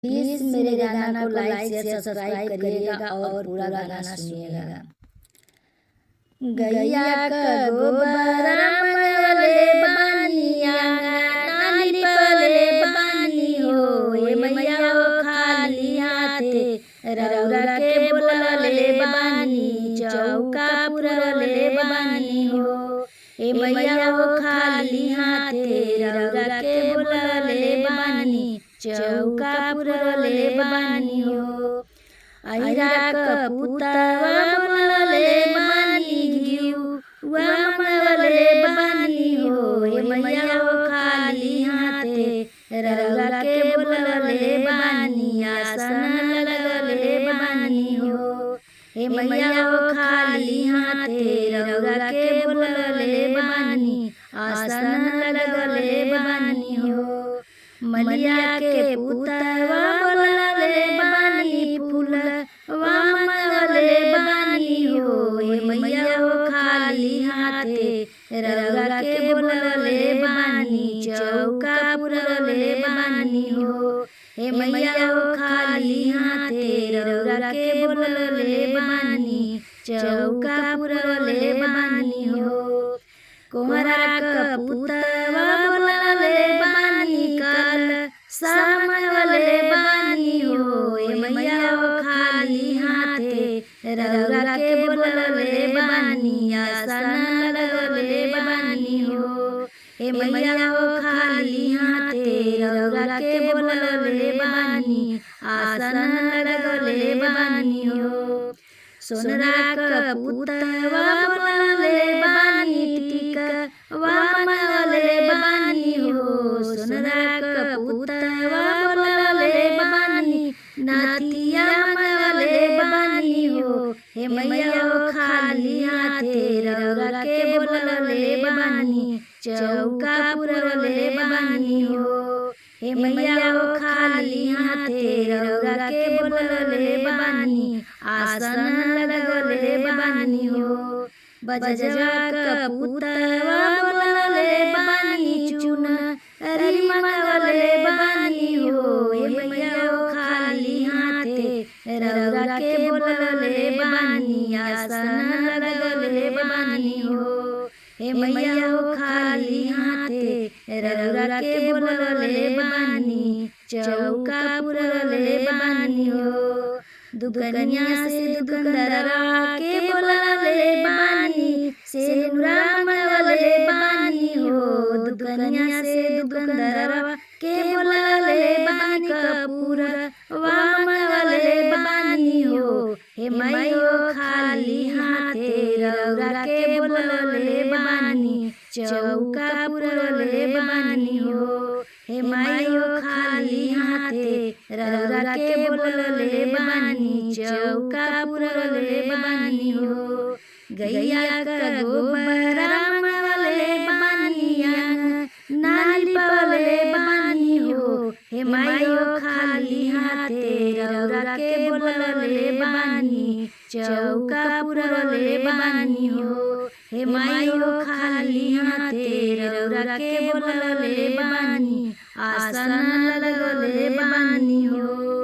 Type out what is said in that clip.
Please मेरे गाना को लाइक शेयर सब्सक्राइब करिएगा और पूरा गाना सुनिएगा। गैया का गोबर मंगले बानिया नाली पले बानी हो ए मैया हो खाली हाथे रौरा के बोलले बानी चौका पुरले बानी हो ए मैया हो खाली हाथे रौरा के बोलले बानी चौका पुरले बानी हो। आइरा कपूतवा बोलले बानी वा मंगले बानी हो ए मैया हो खाली हाथे रौरा के बोलले बानी आसन लगले बानी हो ए मैया हो खाली हाथे रौरा के बोलले बानी आसन लगले बानी हो। मलिया के पुतवा बोलले बानी फूल वा मंगले बानी हो ए मैया हो खाली हाथे रौरा के बोलले बानी चौका पुरले बानी हो ए मैया हो खाली हाथे रौरा के बोलले बानी चौका पुरले बानी हो। कोहरा का पुतवा बोलले बानी काल सामवले बानी हो ए मैया हो खाली हाथे रौरा के बोलले बानी आसन लगले बानी हो ए मैया हो खाली हाथे रौरा के बोलले बानी आसन लगले बानी हो। सोनरा का पुतवा बोलले बानी टिका वा मंगले बानी हो सोनरा का पुतवा बोलले बानी नातिया मंगले बानी हो हे मैया हो खाली हाथे रौरा के बोलले बानी चौका पुरले बानी हो हे मैया हो खाली हाथे रौरा के बोलले बानी आसन लगले बानी हो। बजवा का पुतवा बोलले बानी चुन री मंगले बानी हो ए मैया हो खाली हाथे रौरा के बोलले बानी आसन लगले बानी हो ए मैया हो खाली हाथे रौरा के बोलले बानी चौका पुरले बानी हो। दुकनिया से दुकानदारा के बोलले बानी सेनुरा मंगले बानी हो दुकनिया से दुकानदारा के बोलले बानी कपूर वा मंगले बानी हो हे मैया हो खाली हाथे रौरा के बोलले बानी चौका पुरले बानी हो हे मैया हो खाली हाथे रौरा के बोलले बानी चौका पुरले बानी हो। गैया का गोबर मंगले बानिया नाली पले बानी हो हे मैया हो खाली हाथे रौरा के बोलले बानी चौका पुरले बानी हो हे मैया हो खाली हाथे रौरा के बोलले बानी आसन लगले बानी हो।